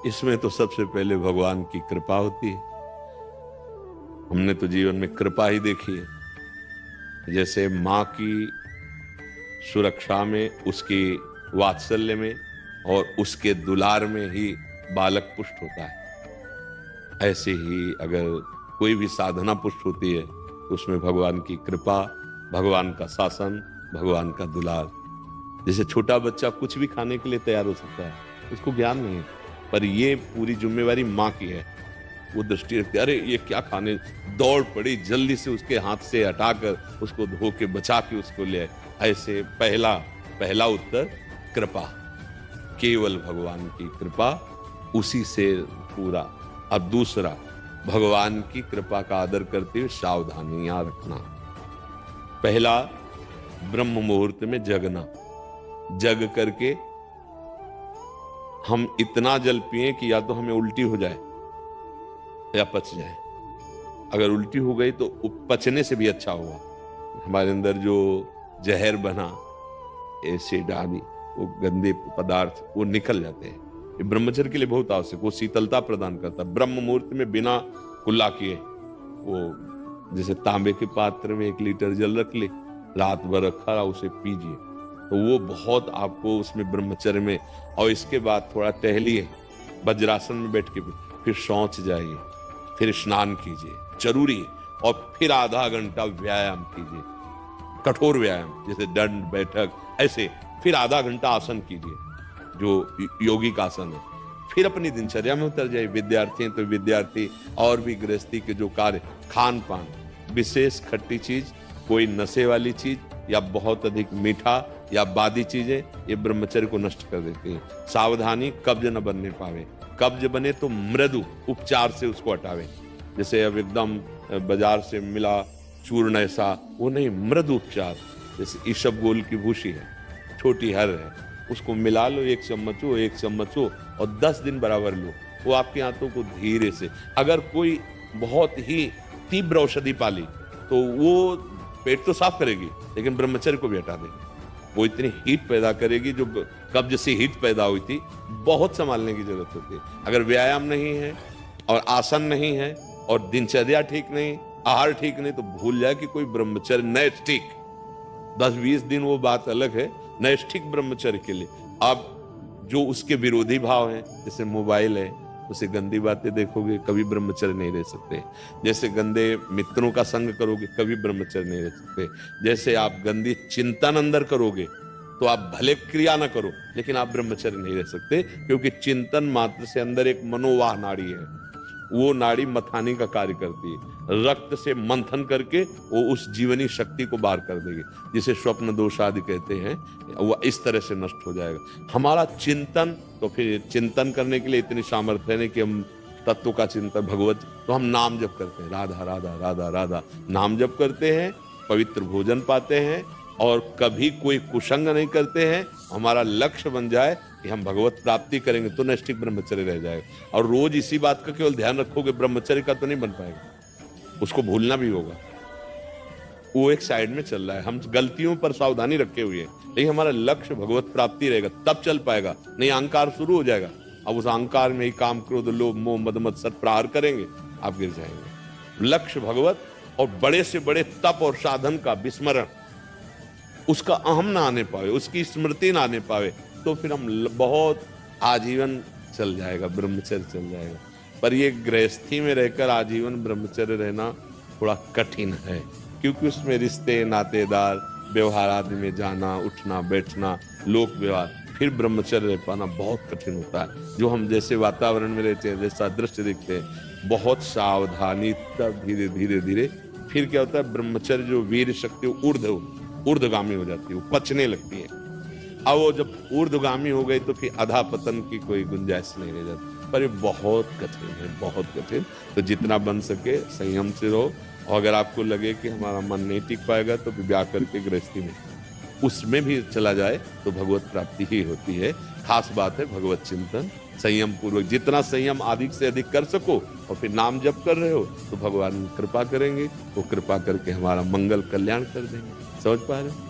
इसमें तो सबसे पहले भगवान की कृपा होती है। हमने तो जीवन में कृपा ही देखी है। जैसे माँ की सुरक्षा में, उसकी वात्सल्य में और उसके दुलार में ही बालक पुष्ट होता है, ऐसे ही अगर कोई भी साधना पुष्ट होती है तो उसमें भगवान की कृपा, भगवान का शासन, भगवान का दुलार। जैसे छोटा बच्चा कुछ भी खाने के लिए तैयार हो सकता है, उसको ज्ञान नहीं है, पर ये पूरी जिम्मेवारी माँ की है। वो दृष्टि रखती है, अरे ये क्या खाने, दौड़ पड़ी, जल्दी से उसके हाथ से हटाकर उसको धो के बचा के उसको ले आए। ऐसे पहला उत्तर कृपा, केवल भगवान की कृपा, उसी से पूरा। अब दूसरा, भगवान की कृपा का आदर करते हुए सावधानियां रखना। पहला, ब्रह्म मुहूर्त में जगना, जग करके हम इतना जल पिए कि या तो हमें उल्टी हो जाए या पच जाए। अगर उल्टी हो गई तो पचने से भी अच्छा हुआ, हमारे अंदर जो जहर बना, एसिड आदि, वो गंदे पदार्थ वो निकल जाते हैं। ये ब्रह्मचर्य के लिए बहुत आवश्यक, वो शीतलता प्रदान करता है। ब्रह्म मुहूर्त में बिना कुल्ला किए, वो जैसे तांबे के पात्र में 1 लीटर जल रख ले, रात भर रखा रहा, उसे पीजिए, तो वो बहुत आपको उसमें ब्रह्मचर्य में। और इसके बाद थोड़ा टहलिए, वज्रासन में बैठ के, फिर शौच जाइए, फिर स्नान कीजिए, जरूरी है। और फिर आधा घंटा व्यायाम कीजिए, कठोर व्यायाम, जैसे दंड बैठक, ऐसे। फिर आधा घंटा आसन कीजिए, जो योगिक आसन है। फिर अपनी दिनचर्या में उतर जाइए। विद्यार्थी हैं तो विद्यार्थी, और भी गृहस्थी के जो कार्य, खान पान, विशेष खट्टी चीज, कोई नशे वाली चीज या बहुत अधिक मीठा या बादी चीजें, ये ब्रह्मचर्य को नष्ट कर देती हैं। सावधानी, कब्ज न बनने पावे। कब्ज बने तो मृदु उपचार से उसको हटावे। जैसे अब एकदम बाजार से मिला चूर्ण ऐसा, वो नहीं, मृदु उपचार। जैसे ईसबगोल की भूसी है, छोटी हर है, उसको मिला लो, 1 चम्मच हो, 1 चम्मच हो, और 10 दिन बराबर लो। वो आपकी आंतों को धीरे से, अगर कोई बहुत ही तीव्र औषधि पाली तो वो पेट तो साफ करेगी, लेकिन ब्रह्मचर्य को भी हटा देगी। वो इतनी हीट पैदा करेगी, जो कब्ज से हीट पैदा हुई थी, बहुत संभालने की जरूरत होती है। अगर व्यायाम नहीं है और आसन नहीं है और दिनचर्या ठीक नहीं, आहार ठीक नहीं, तो भूल जाए कि कोई ब्रह्मचर्य नैष्ठिक, 10-20 दिन वो बात अलग है, नैष्ठिक ब्रह्मचर्य के लिए। अब जो उसके विरोधी भाव हैं, जैसे मोबाइल है, उसे गंदी बातें देखोगे, कभी ब्रह्मचर्य नहीं रह सकते। जैसे गंदे मित्रों का संग करोगे, कभी ब्रह्मचर्य नहीं रह सकते। जैसे आप गंदी चिंतन अंदर करोगे, तो आप भले क्रिया ना करो, लेकिन आप ब्रह्मचर्य नहीं रह सकते, क्योंकि चिंतन मात्र से अंदर एक मनोवाह नाड़ी है, वो नाड़ी मथाने का कार्य करती है। रक्त से मंथन करके वो उस जीवनी शक्ति को बाहर कर देगी, जिसे स्वप्न दोष आदि कहते हैं, वो इस तरह से नष्ट हो जाएगा हमारा चिंतन। तो फिर चिंतन करने के लिए इतनी सामर्थ्य है नहीं कि हम तत्व का चिंतन, भगवत, तो हम नाम जप करते हैं, राधा राधा राधा राधा, नाम जप करते हैं, पवित्र भोजन पाते हैं, और कभी कोई कुसंग नहीं करते हैं। हमारा लक्ष्य बन जाए कि हम भगवत प्राप्ति करेंगे, तो नैष्ठिक ब्रह्मचर्य रह जाएगा। और रोज इसी बात का केवल ध्यान रखोगे, ब्रह्मचर्य का तो नहीं बन पाएगा, उसको भूलना भी होगा। वो एक साइड में चल रहा है, हम गलतियों पर सावधानी रखे हुए हैं, लेकिन हमारा लक्ष्य भगवत प्राप्ति रहेगा, तब चल पाएगा। नहीं, अहंकार शुरू हो जाएगा, अब उस अहंकार में ही काम, क्रोध, लोभ, मोह, मद मत्सर प्रहार करेंगे, आप गिर जाएंगे। लक्ष्य भगवत, और बड़े से बड़े तप और साधन का विस्मरण, उसका अहम ना आने पावे, उसकी स्मृति ना आने पावे, तो फिर हम बहुत आजीवन चल जाएगा, ब्रह्मचर्य चल जाएगा। पर ये गृहस्थी में रहकर आजीवन ब्रह्मचर्य रहना थोड़ा कठिन है, क्योंकि उसमें रिश्ते, नातेदार, व्यवहार आदि में जाना, उठना, बैठना, लोक व्यवहार, फिर ब्रह्मचर्य रह पाना बहुत कठिन होता है। जो हम जैसे वातावरण में रहते हैं, जैसा दृश्य देखते हैं, बहुत सावधानी, तब धीरे धीरे धीरे फिर क्या होता है, ब्रह्मचर्य जो वीर शक्ति ऊर्ध्वगामी हो जाती है, वो पचने लगती है। अब वो जब ऊर्ध्वगामी हो गई तो फिर अधा पतन की कोई गुंजाइश नहीं रह जाती। पर ये बहुत कठिन है, बहुत कठिन। तो जितना बन सके संयम से रहो, और अगर आपको लगे कि हमारा मन नहीं टिक पाएगा, तो विवाह करके गृहस्थी में उसमें भी चला जाए तो भगवत प्राप्ति ही होती है। खास बात है भगवत चिंतन, संयम पूर्वक, जितना संयम अधिक से अधिक कर सको, और फिर नाम जप कर रहे हो तो भगवान कृपा करेंगे, वो कृपा करके हमारा मंगल कल्याण कर देंगे। समझ पा रहे हो?